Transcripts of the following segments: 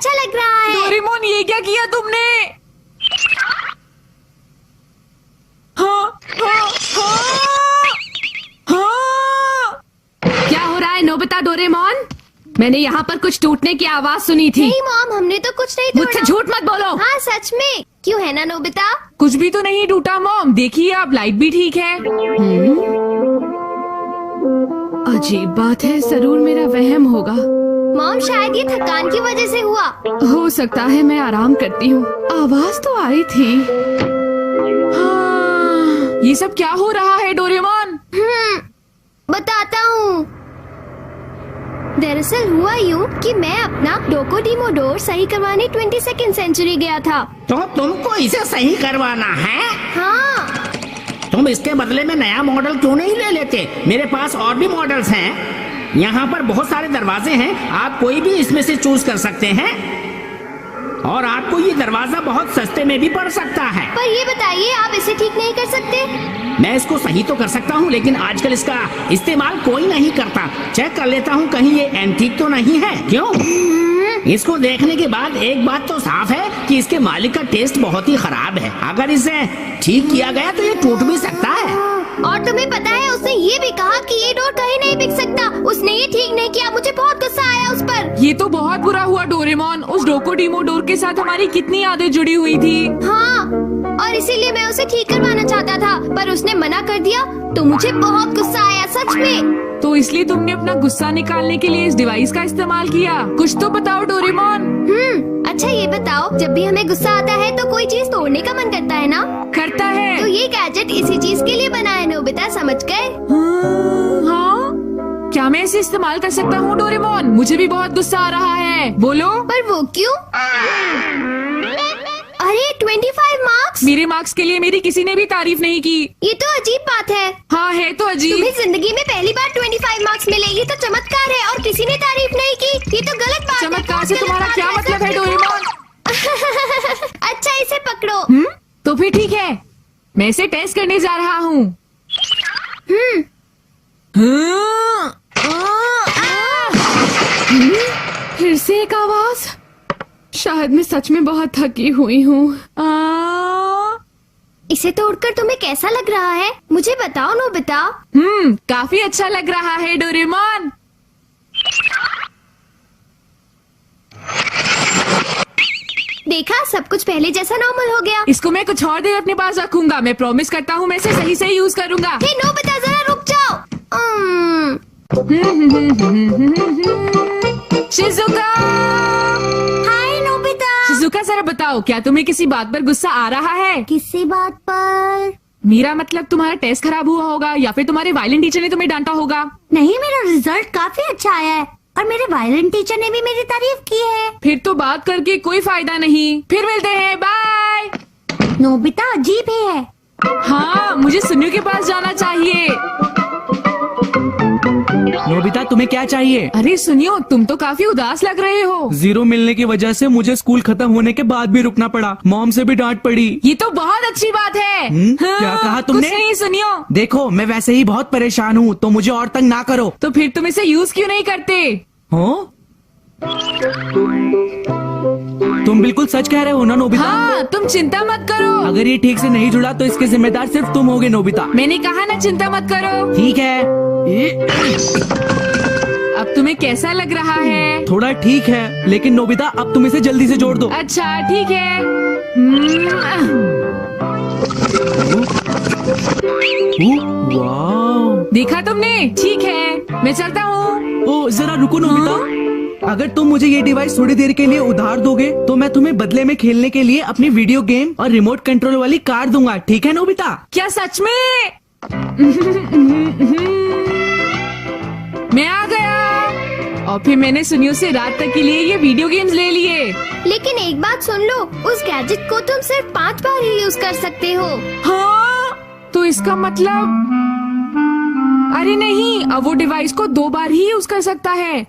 अच्छा लग रहा है। डोरेमोन, ये क्या किया तुमने? हाँ, हाँ, हाँ, हाँ। क्या हो रहा है नोबिता डोरेमोन? मैंने यहाँ पर कुछ टूटने की आवाज सुनी थी। नहीं मॉम, हमने तो कुछ नहीं मुझसे तोड़ा। झूठ मत बोलो। हाँ सच में, क्यों है ना नोबिता? कुछ भी तो नहीं टूटा मॉम, देखिए आप, लाइट भी ठीक है। अजीब बात है, जरूर मेरा वहम होगा। मॉम शायद ये थकान की वजह से हुआ। हो सकता है, मैं आराम करती हूँ। आवाज तो आई थी। हाँ, ये सब क्या हो रहा है डोरेमोन? बताता हूँ। दरअसल हुआ यूँ कि मैं अपना डोकोडीमोडोर सही करवाने 22nd सेंचुरी गया था। तो तुमको इसे सही करवाना है? हाँ, तुम इसके बदले में नया मॉडल क्यों नहीं ले लेते? मेरे पास और भी मॉडल्स हैं। यहाँ पर बहुत सारे दरवाजे हैं, आप कोई भी इसमें से चूज कर सकते हैं। और आपको ये दरवाजा बहुत सस्ते में भी पड़ सकता है। पर ये बताइए, आप इसे ठीक नहीं कर सकते? मैं इसको सही तो कर सकता हूँ, लेकिन आजकल इसका इस्तेमाल कोई नहीं करता। चेक कर लेता हूँ कहीं ये एंटीक तो नहीं है। क्यों? इसको देखने के बाद एक बात तो साफ है कि इसके मालिक का टेस्ट बहुत ही खराब है। अगर इसे ठीक किया गया तो ये टूट भी सकता है। और तुम्हें पता है, उसने ये भी कहा कि ये डोर कहीं नहीं बिक सकता। उसने ये ठीक नहीं किया, मुझे बहुत गुस्सा आया उस पर। ये तो बहुत बुरा हुआ डोरेमोन, उस डोकोडीमोडोर के साथ हमारी कितनी यादें जुड़ी हुई थी। हाँ, और इसीलिए मैं उसे ठीक करवाना चाहता था, पर उसने मना कर दिया, तो मुझे बहुत गुस्सा आया सच में। तो इसलिए तुमने अपना गुस्सा निकालने के लिए इस डिवाइस का इस्तेमाल किया। कुछ तो बताओ डोरेमोन। अच्छा ये बताओ, जब भी हमें गुस्सा आता है तो कोई चीज तोड़ने का मन करता है ना? करता है। तो ये गैजेट इसी चीज के लिए बना है नोबिता, समझ गए? हाँ, क्या मैं इसे इस्तेमाल कर सकता हूँ डोरेमोन? मुझे भी बहुत गुस्सा आ रहा है। बोलो। पर वो क्यों? अरे 25 मार्क्स! मेरे मार्क्स के लिए मेरी किसी ने भी तारीफ नहीं की। ये तो अजीब बात है। हाँ है तो अजीब। तुम्हें जिंदगी में पहली बार 25 मार्क्स मिले, ये तो चमत्कार है। और किसी ने तारीफ नहीं की, ये तो गलत बात है। चमत्कार से बहुत तुम्हारा गलत क्या बात मतलब है सच में डोरेमोन? अच्छा इसे पकड़ो। तो फिर ठीक है, मैं इसे टेस्ट करने जा रहा हूँ। फिर से एक आवाज। शायद मैं सच में बहुत थकी हुई हूँ। इसे तोड़कर तुम्हें कैसा लग रहा है? मुझे बताओ नोबिता। काफी अच्छा लग रहा है डोरेमोन। देखा, सब कुछ पहले जैसा नॉर्मल हो गया। इसको मैं कुछ और देर अपने पास रखूंगा। मैं प्रॉमिस करता हूँ मैं इसे सही से यूज करूंगा। हे नोबिता, जरा रुक जाओ। शिजुका! हाय नोबिता। शिजुका, जरा बताओ, क्या तुम्हें किसी बात पर गुस्सा आ रहा है? किसी बात पर? मेरा मतलब तुम्हारा टेस्ट खराब हुआ होगा, या फिर तुम्हारे वायलिन टीचर ने तुम्हें डांटा होगा। नहीं, मेरा रिजल्ट काफी अच्छा आया है और मेरे वायलिन टीचर ने भी मेरी तारीफ की है। फिर तो बात करके कोई फायदा नहीं। फिर मिलते हैं, बाय। नोबिता अजीब ही है। हाँ, मुझे सुनियो के पास जाना चाहिए। नोबिता, तुम्हें क्या चाहिए? अरे सुनियो, तुम तो काफी उदास लग रहे हो। 0 मिलने की वजह से मुझे स्कूल खत्म होने के बाद भी रुकना पड़ा। मॉम से भी डांट पड़ी। ये तो बहुत अच्छी बात है। क्या कहा तुमने? कुछ नहीं सुनियो। देखो, मैं वैसे ही बहुत परेशान हूँ, तो मुझे और तंग ना करो। तो फिर तुम इसे यूज क्यों नहीं करते? हो? तुम बिल्कुल सच कह रहे हो ना नोबिता? हाँ, तुम चिंता मत करो। अगर ये ठीक से नहीं जुड़ा तो इसके जिम्मेदार सिर्फ तुम होगे नोबिता। मैंने कहा ना, चिंता मत करो। ठीक है। अब तुम्हें कैसा लग रहा है? थोड़ा ठीक है, लेकिन नोबिता अब तुम इसे जल्दी से जोड़ दो। अच्छा ठीक है। वाह! देखा तुमने? ठीक है, मैं चलता हूँ। ओ जरा रुको नोबिता। अगर तुम मुझे ये डिवाइस थोड़ी देर के लिए उधार दोगे तो मैं तुम्हें बदले में खेलने के लिए अपनी वीडियो गेम और रिमोट कंट्रोल वाली कार दूंगा। ठीक है नोबिता? क्या सच में? मैं आ गया। और फिर मैंने सुनियो से रात तक के लिए ये वीडियो गेम्स ले लिए। लेकिन एक बात सुन लो, उस गैजेट को तुम सिर्फ 5 बार ही यूज कर सकते हो। हाँ, तो इसका मतलब? अरे नहीं, अब वो डिवाइस को 2 बार ही यूज कर सकता है।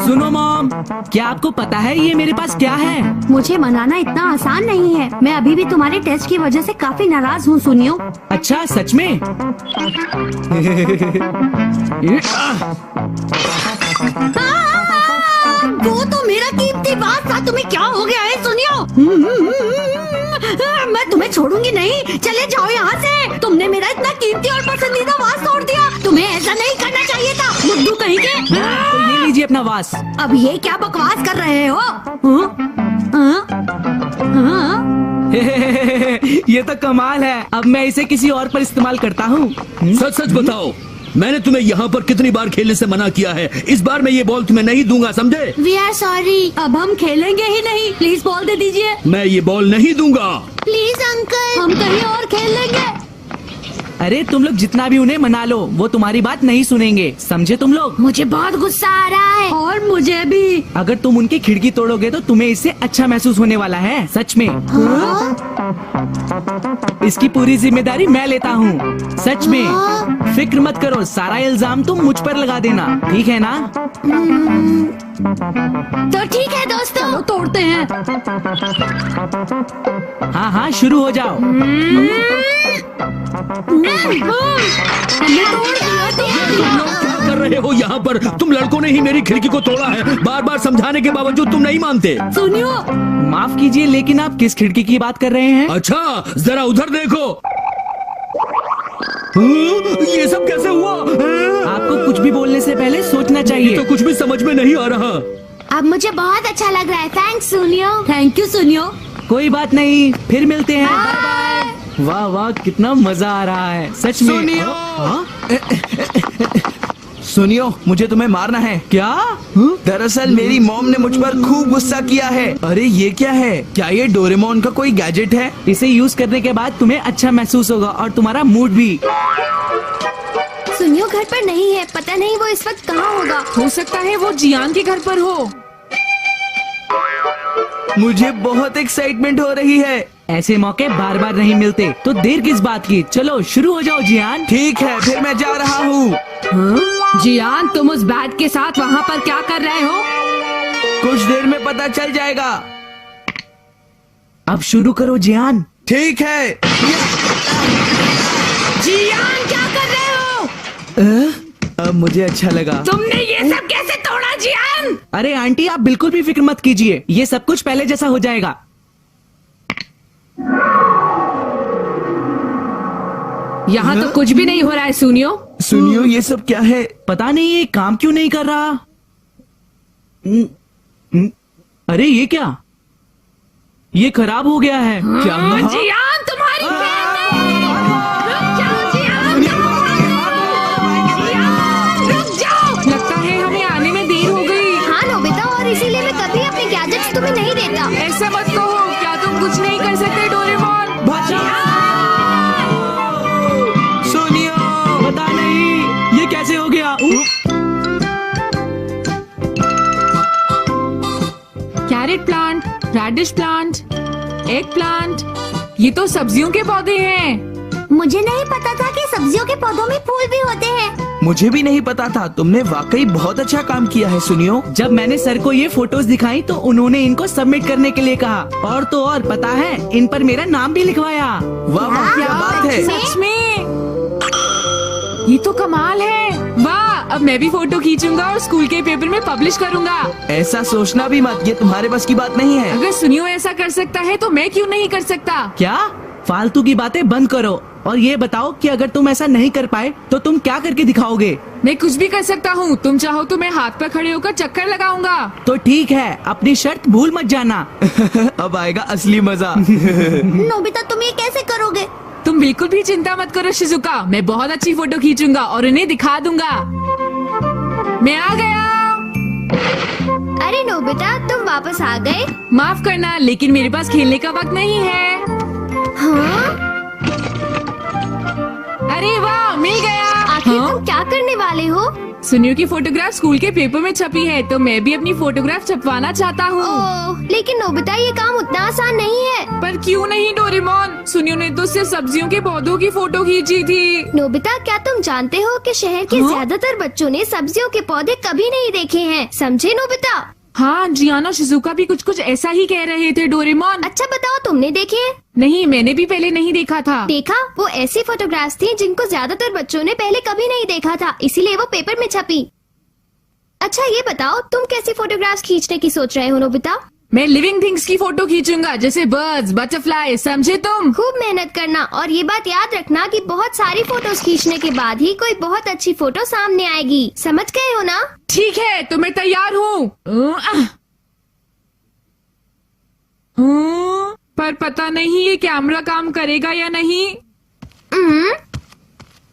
सुनो मॉम, क्या आपको पता है ये मेरे पास क्या है? मुझे मनाना इतना आसान नहीं है। मैं अभी भी तुम्हारे टेस्ट की वजह से काफी नाराज हूँ सुनियो। अच्छा सच में? वो तो मेरा कीमती बात था, तुम्हें क्या हो गया है सुनियो? मैं तुम्हें छोड़ूंगी नहीं, चले जाओ यहाँ से। तुमने मेरा इतना कीमती और पसंदीदा वास तोड़ दिया। तुम्हें ऐसा नहीं करना चाहिए था, मुद्दू कहीं के। तो ये लीजिए अपना वास। अब ये क्या बकवास कर रहे हो? ये तो कमाल है। अब मैं इसे किसी और पर इस्तेमाल करता हूँ। सच सच बताओ, मैंने तुम्हें यहाँ पर कितनी बार खेलने से मना किया है? इस बार मैं ये बॉल तुम्हें नहीं दूंगा, समझे? वी आर सॉरी, अब हम खेलेंगे ही नहीं। प्लीज बॉल दे दीजिए। मैं ये बॉल नहीं दूंगा। प्लीज अंकल, हम कहीं और खेल लेंगे। अरे तुम लोग जितना भी उन्हें मना लो, वो तुम्हारी बात नहीं सुनेंगे, समझे तुम लोग? मुझे बहुत गुस्सा आ रहा है। और मुझे भी। अगर तुम उनकी खिड़की तोड़ोगे तो तुम्हें इससे अच्छा महसूस होने वाला है, सच में। इसकी पूरी जिम्मेदारी मैं लेता हूँ, सच में। फिक्र मत करो, सारा इल्जाम तुम मुझ पर लगा देना, ठीक है ना? तो ठीक है दोस्तों, तोड़ते हैं। हाँ हाँ, शुरू हो जाओ। क्या कर रहे हो यहाँ पर? तुम लड़कों ने ही मेरी खिड़की को तोड़ा है। बार बार समझाने के बावजूद तुम नहीं मानते। सुनियो, माफ कीजिए, लेकिन आप किस खिड़की की बात कर रहे हैं? अच्छा, जरा उधर देखो। ये सब कैसे हुआ? आपको कुछ भी बोलने से पहले सोचना ये चाहिए। तो कुछ भी समझ में नहीं आ रहा। अब मुझे बहुत अच्छा लग रहा है। थैंक्स सुनियो। थैंक यू सुनियो। कोई बात नहीं, फिर मिलते हैं। Bye bye. वाह वाह, कितना मजा आ रहा है सच में। सुनियो। हाँ? सुनियो, मुझे तुम्हें मारना है। क्या? दरअसल मेरी मॉम ने मुझ पर खूब गुस्सा किया है। अरे ये क्या है? क्या ये डोरेमोन का कोई गैजेट है? इसे यूज करने के बाद तुम्हें अच्छा महसूस होगा और तुम्हारा मूड भी। सुनियो घर पर नहीं है, पता नहीं वो इस वक्त कहाँ होगा। हो सकता है वो जियान के घर पर हो। मुझे बहुत एक्साइटमेंट हो रही है। ऐसे मौके बार बार नहीं मिलते, तो देर किस बात की? चलो शुरू हो जाओ जियान। ठीक है, फिर मैं जा रहा हूँ। जियान, तुम उस बैट के साथ वहाँ पर क्या कर रहे हो? कुछ देर में पता चल जाएगा। अब शुरू करो जियान। ठीक है। जियान, क्या कर रहे हो? अब मुझे अच्छा लगा। तुमने ये सब कैसे तोड़ा जियान? अरे आंटी, आप बिल्कुल भी फिक्र मत कीजिए, ये सब कुछ पहले जैसा हो जाएगा। यहाँ तो कुछ भी नहीं हो रहा है सुनियो। सुनियो, ये सब क्या है? पता नहीं ये काम क्यों नहीं कर रहा। अरे ये क्या? ये खराब हो गया है। क्या? जियान, तुम्हारी रुक जाओ जियान, रुक जाओ। लगता है हमें आने में देर हो गई। हाँ नोबिता, और इसीलिए मैं कभी अपने गैजेट्स तुम्हें नहीं देता। ऐसा मत कहो, क्या तुम कुछ नहीं कर सकते डोरेमोन? सुनियो, पता नहीं ये कैसे हो गया। Carrot plant, radish plant, egg plant, ये तो सब्जियों के पौधे हैं। मुझे नहीं पता था कि सब्जियों के पौधों में फूल भी होते हैं। मुझे भी नहीं पता था। तुमने वाकई बहुत अच्छा काम किया है सुनियो। जब मैंने सर को ये फोटोज दिखाई तो उन्होंने इनको सबमिट करने के लिए कहा, और तो और पता है, इन पर मेरा नाम भी लिखवाया। वाह वाह, क्या बात है। सच में, ये तो कमाल है। वाह, अब मैं भी फोटो खींचूंगा और स्कूल के पेपर में पब्लिश करूंगा। ऐसा सोचना भी मत, ये तुम्हारे बस की बात नहीं है। अगर सुनियो ऐसा कर सकता है तो मैं क्यों नहीं कर सकता? क्या? फालतू की बातें बंद करो और ये बताओ कि अगर तुम ऐसा नहीं कर पाए तो तुम क्या करके दिखाओगे? मैं कुछ भी कर सकता हूँ। तुम चाहो तो मैं हाथ पर खड़े होकर चक्कर लगाऊंगा। तो ठीक है, अपनी शर्त भूल मत जाना। अब आएगा असली मजा। नोबिता, तुम ये कैसे करोगे? तुम बिल्कुल भी चिंता मत करो शिजुका, मैं बहुत अच्छी फोटो खींचूंगा और उन्हें दिखा दूंगा। मैं आ गया। अरे नोबिता, तुम वापस आ गए? माफ करना, लेकिन मेरे पास खेलने का वक्त नहीं है। हाँ? अरे वाह, मिल गया। आखिर तुम क्या करने वाले हो? सुनियो की फोटोग्राफ स्कूल के पेपर में छपी है तो मैं भी अपनी फोटोग्राफ छपवाना चाहता हूँ। ओह, लेकिन नोबिता ये काम उतना आसान नहीं है। पर क्यों नहीं डोरेमोन, सुनियो ने तो सिर्फ सब्जियों के पौधों की फोटो खींची थी। नोबिता, क्या तुम जानते हो कि शहर के ज्यादातर बच्चों ने सब्जियों के पौधे कभी नहीं देखे हैं, समझे नोबिता? हाँ, जियान और शिजुका भी कुछ ऐसा ही कह रहे थे डोरेमोन। अच्छा बताओ, तुमने देखे? नहीं, मैंने भी पहले नहीं देखा था। देखा, वो ऐसी फोटोग्राफ्स थी जिनको ज्यादातर बच्चों ने पहले कभी नहीं देखा था, इसीलिए वो पेपर में छपी। अच्छा ये बताओ, तुम कैसी फोटोग्राफ्स खींचने की सोच रहे हो नोबिता? मैं लिविंग थिंग्स की फोटो खींचूंगा, जैसे बर्ड्स, बटरफ्लाई, समझे तुम? खूब मेहनत करना और ये बात याद रखना कि बहुत सारी फोटोज खींचने के बाद ही कोई बहुत अच्छी फोटो सामने आएगी, समझ गए हो ना? ठीक है, तो मैं तैयार हूँ। पर पता नहीं ये कैमरा काम करेगा या नहीं।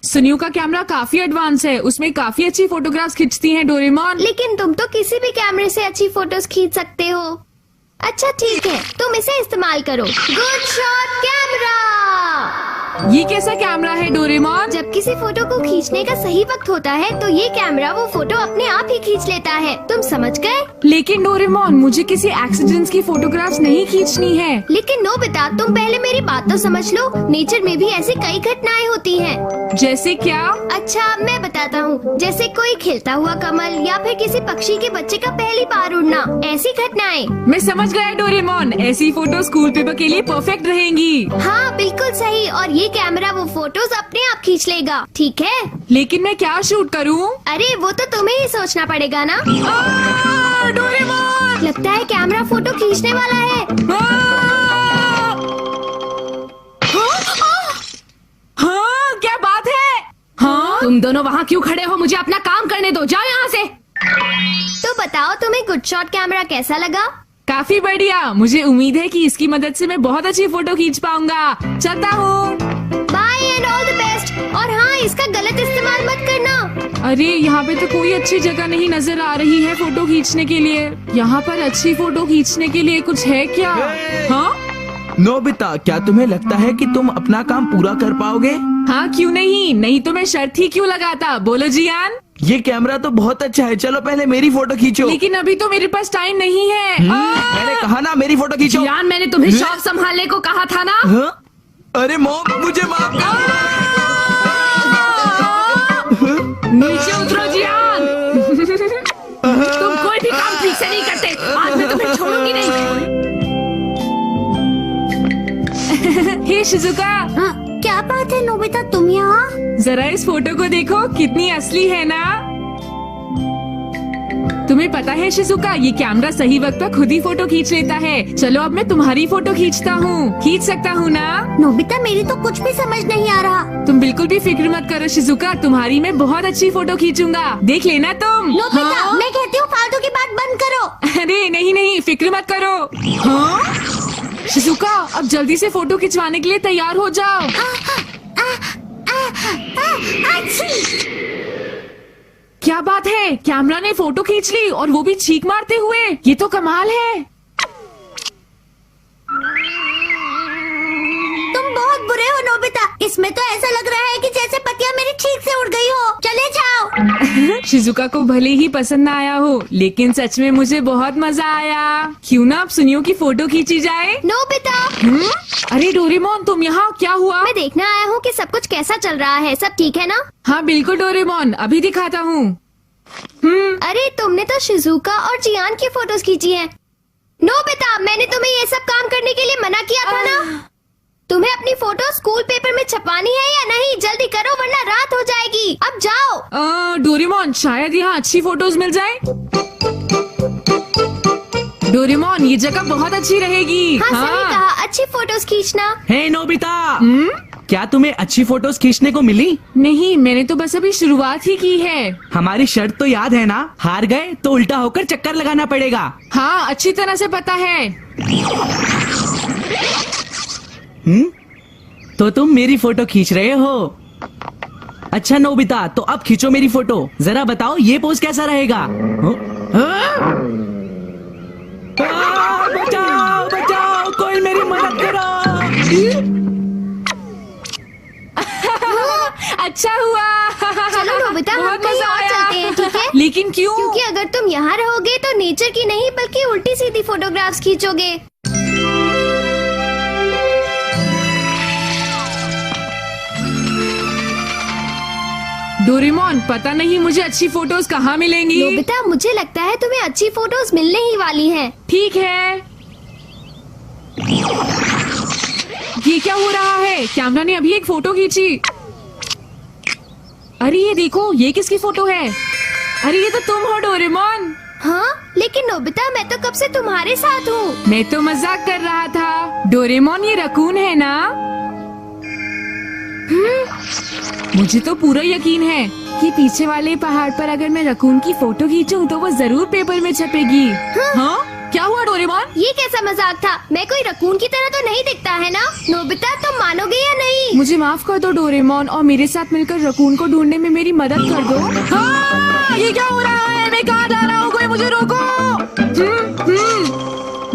सुनियो का कैमरा काफी एडवांस है, उसमें काफी अच्छी फोटोग्राफ्स खींचती हैं डोरेमोन। लेकिन तुम तो किसी भी कैमरे से अच्छी फोटोज खींच सकते हो। अच्छा ठीक है, तुम इसे इस्तेमाल करो। Good shot camera. ये कैसा कैमरा है डोरेमोन? जब किसी फोटो को खींचने का सही वक्त होता है तो ये कैमरा वो फोटो अपने आप ही खींच लेता है, तुम समझ गए? लेकिन डोरेमोन, मुझे किसी एक्सीडेंट्स की फोटोग्राफ्स नहीं खींचनी है। लेकिन नोबिता, तुम पहले मेरी बात तो समझ लो, नेचर में भी ऐसी कई घटनाएं होती हैं। जैसे क्या? अच्छा मैं बताता हूँ, जैसे कोई खिलता हुआ कमल या फिर किसी पक्षी के बच्चे का पहली बार उड़ना, ऐसी घटनाएं। मैं समझ गया डोरेमोन, ऐसी फोटो स्कूल पेपर के लिए परफेक्ट रहेंगी। हाँ बिल्कुल सही, और ये कैमरा वो फोटोज अपने आप खींच लेगा, ठीक है? लेकिन मैं क्या शूट करूँ? अरे वो तो तुम्हें ही सोचना पड़ेगा ना। डोरेमोन! लगता है कैमरा फोटो खींचने वाला है। हाँ, क्या बात है? हाँ? तुम दोनों वहाँ क्यों खड़े हो? मुझे अपना काम करने दो, जाओ यहाँ से। तो बताओ, तुम्हें गुड शॉट कैमरा कैसा लगा? काफी बढ़िया, मुझे उम्मीद है कि इसकी मदद से मैं बहुत अच्छी फोटो खींच पाऊंगा। चलता हूँ। Bye and all the best. और हाँ, इसका गलत इस्तेमाल मत करना। अरे यहाँ पे तो कोई अच्छी जगह नहीं नजर आ रही है फोटो खींचने के लिए। यहाँ पर अच्छी फोटो खींचने के लिए कुछ है क्या? हाँ नोबिता, क्या तुम्हें लगता है कि तुम अपना काम पूरा कर पाओगे? हाँ, क्यों नहीं, नहीं तो मैं शर्त ही क्यों लगाता। बोलो जियान। ये कैमरा तो बहुत अच्छा है, चलो पहले मेरी फोटो खींचो। लेकिन अभी तो मेरे पास टाइम नहीं है। मैंने कहा ना मेरी फोटो खींचो। जियान, मैंने तुम्हें शॉप संभालने को कहा था ना। हाँ? अरे मॉम, मुझे माफ कर। नीचे उतरो जियान। तुम कोई भी काम ठीक से नहीं करते, आज मैं तुम्हें छोड़ूंगी नहीं। हे शिजुका। हाँ, क्या बात है नोबिता, तुम यहाँ? जरा इस फोटो को देखो, कितनी असली है ना। तुम्हें पता है शिजुका, ये कैमरा सही वक्त पर खुद ही फोटो खींच लेता है। चलो अब मैं तुम्हारी फोटो खींचता हूँ। खींच सकता हूँ ना? नोबिता, मेरी तो कुछ भी समझ नहीं आ रहा। तुम बिल्कुल भी फिक्र मत करो शिजुका, तुम्हारी मैं बहुत अच्छी फोटो खींचूंगा, देख लेना तुम। नोबिता, हाँ? मैं कहती हूँ फालतू की बात बंद करो। अरे नहीं नहीं, फिक्र मत करो। हाँ? शिजुका, अब जल्दी से फोटो खिंचवाने के लिए तैयार हो जाओ। क्या बात है, कैमरा ने फोटो खींच ली और वो भी छींक मारते हुए। ये तो कमाल है। तुम बहुत बुरे हो नोबिता, इसमें तो ऐसा लग रहा है कि जैसे पत्तियां मेरी छींक से उड़ गई हो। चले जाओ। शिजुका को भले ही पसंद ना आया हो, लेकिन सच में मुझे बहुत मजा आया। क्यों ना अब सुनियो की फोटो खींची जाए। नोबिता, अरे डोरेमोन, तुम यहाँ, क्या हुआ? मैं देखना आया हूँ कि सब कुछ कैसा चल रहा है, सब ठीक है ना? हाँ बिल्कुल डोरेमोन, अभी दिखाता हूँ। अरे तुमने तो शिजुका और जियान की फोटोज खींची हैं। नोबिता, मैंने तुम्हें ये सब काम करने के लिए मना किया था ना। तुम्हें अपनी फोटो स्कूल पेपर में छपवानी है या नहीं? जल्दी करो वरना रात हो जाएगी। अब जाओ। डोरेमोन, शायद यहाँ अच्छी फोटोज मिल जाए। डोरेमोन, ये जगह बहुत अच्छी रहेगी। हाँ, सही कहा, अच्छी फोटोज खींचना। हे नोबिता, क्या तुम्हें अच्छी फोटोज खींचने को मिली? नहीं, मैंने तो बस अभी शुरुआत ही की है। हमारी शर्त तो याद है ना, हार गए तो उल्टा होकर चक्कर लगाना पड़ेगा। हाँ, अच्छी तरह से पता है। तो तुम मेरी फोटो खींच रहे हो? अच्छा नोबिता, तो अब खींचो मेरी फोटो। जरा बताओ ये पोज कैसा रहेगा? बचाओ बचाओ, कोई मेरी मदद करो। अच्छा हुआ। चलो नोबिता, हम बहुत कहीं मजा और आया। चलते हैं, ठीक है? लेकिन क्यों? क्योंकि अगर तुम यहाँ रहोगे तो नेचर की नहीं बल्कि उल्टी सीधी फोटोग्राफ्स खींचोगे। डोरेमोन, पता नहीं मुझे अच्छी फोटोज कहाँ मिलेंगी। नोबिता, मुझे लगता है तुम्हें अच्छी फोटोज मिलने ही वाली हैं। ठीक है। ये क्या हो रहा है? कैमरा ने अभी एक फोटो खींची। अरे ये देखो, ये किसकी फोटो है? अरे ये तो तुम हो डोरेमोन। हाँ, लेकिन नोबिता मैं तो कब से तुम्हारे साथ हूँ। मैं तो मजाक कर रहा था। डोरेमोन, ये रकून है ना? मुझे तो पूरा यकीन है कि पीछे वाले पहाड़ पर अगर मैं रकून की फोटो खींचूं तो वो जरूर पेपर में छपेगी। हाँ? क्या हुआ डोरेमोन? ये कैसा मजाक था? मैं कोई रकून की तरह तो नहीं दिखता है ना? नोबिता, तुम मानोगे या नहीं? मुझे माफ कर दो डोरेमोन, और मेरे साथ मिलकर रकून को ढूंढने में मेरी मदद कर दो। हाँ, ये क्या हो रहा है? मैं कहाँ जा रहा हूँ? कोई मुझे रोको।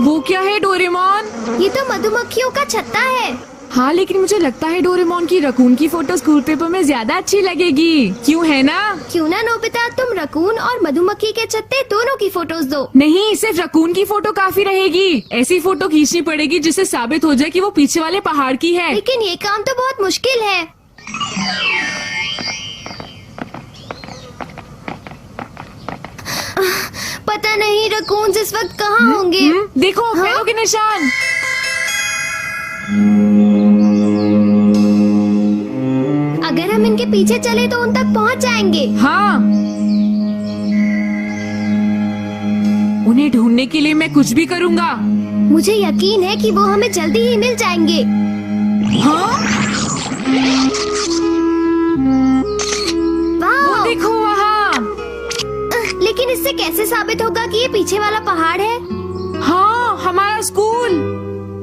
वो क्या है डोरेमोन? ये तो मधुमक्खियों का छत्ता है। हाँ, लेकिन मुझे लगता है डोरेमोन की रकून की फोटो स्कूल पेपर में ज्यादा अच्छी लगेगी। क्यों, है ना? क्यों ना नोबिता, तुम रकून और मधुमक्खी के छत्ते दोनों की फोटोज दो। नहीं, सिर्फ रकून की फोटो काफी रहेगी। ऐसी फोटो खींचनी पड़ेगी जिससे साबित हो जाए कि वो पीछे वाले पहाड़ की है। लेकिन ये काम तो बहुत मुश्किल है। पता नहीं रकून इस वक्त कहाँ होंगे। देखो, पैरों के निशान। अगर हम इनके पीछे चले तो उन तक पहुँच जाएंगे। हाँ, उन्हें ढूंढने के लिए मैं कुछ भी करूँगा। मुझे यकीन है कि वो हमें जल्दी ही मिल जाएंगे। हाँ? वाह! देखो वहाँ। लेकिन इससे कैसे साबित होगा कि ये पीछे वाला पहाड़ है? हाँ, हमारा स्कूल।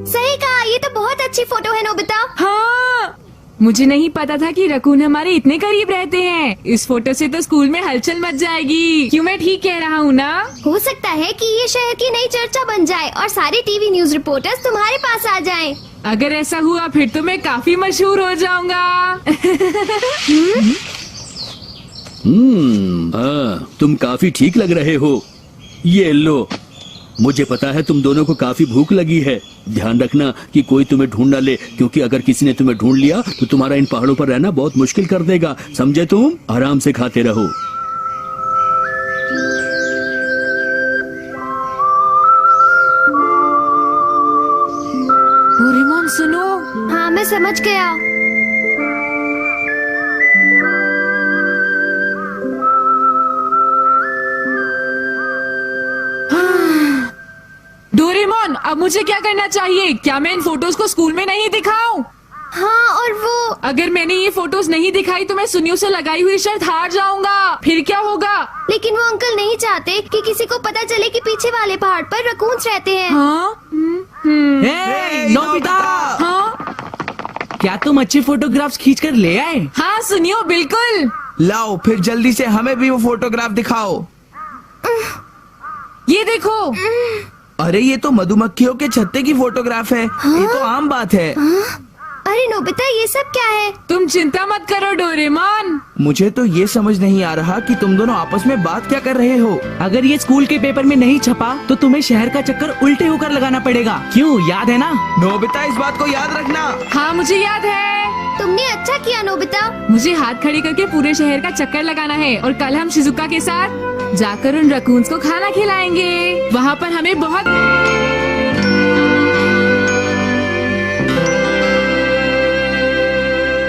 सही कहा, ये तो बहुत अच्छी फोटो है नोबिता। हाँ, मुझे नहीं पता था कि रकून हमारे इतने करीब रहते हैं। इस फोटो से तो स्कूल में हलचल मच जाएगी। क्यों, मैं ठीक कह रहा हूँ ना? हो सकता है कि ये शहर की नई चर्चा बन जाए और सारे टीवी न्यूज रिपोर्टर्स तुम्हारे पास आ जाएं। अगर ऐसा हुआ फिर तो मैं काफी मशहूर हो जाऊंगा। तुम काफी ठीक लग रहे हो। ये लो, मुझे पता है तुम दोनों को काफी भूख लगी है। ध्यान रखना कि कोई तुम्हें ढूंढ न ले, क्योंकि अगर किसी ने तुम्हें ढूंढ लिया तो तुम्हारा इन पहाड़ों पर रहना बहुत मुश्किल कर देगा। समझे? तुम आराम से खाते रहो। डोरेमोन, सुनो। हाँ, मैं समझ गया। डोरेमोन, अब मुझे क्या करना चाहिए? क्या मैं इन फोटोज को स्कूल में नहीं दिखाऊं? हाँ, और वो अगर मैंने ये फोटोज नहीं दिखाई तो मैं सुनियों से लगाई हुई शर्त हार जाऊंगा। फिर क्या होगा? लेकिन वो अंकल नहीं चाहते कि किसी को पता चले कि पीछे वाले पहाड़ पर रकून्स रहते हैं। हाँ? हे, नोबिता! हाँ? क्या तुम अच्छे फोटोग्राफ्स खींच कर ले आए? हाँ सुनियो, बिल्कुल। लाओ, फिर जल्दी से हमें भी वो फोटोग्राफ दिखाओ। ये देखो। अरे ये तो मधुमक्खियों के छत्ते की फोटोग्राफ है। ये तो आम बात है। अरे नोबिता, ये सब क्या है? तुम चिंता मत करो डोरेमोन। मुझे तो ये समझ नहीं आ रहा कि तुम दोनों आपस में बात क्या कर रहे हो। अगर ये स्कूल के पेपर में नहीं छपा तो तुम्हें शहर का चक्कर उल्टे होकर लगाना पड़ेगा। क्यों, याद है ना? नोबिता, इस बात को याद रखना। हाँ, मुझे याद है। तुमने अच्छा किया नोबिता। मुझे हाथ खड़ी करके पूरे शहर का चक्कर लगाना है और कल हम शिजुका के साथ जाकर उन रकून्स को खाना खिलाएंगे। वहाँ पर हमें बहुत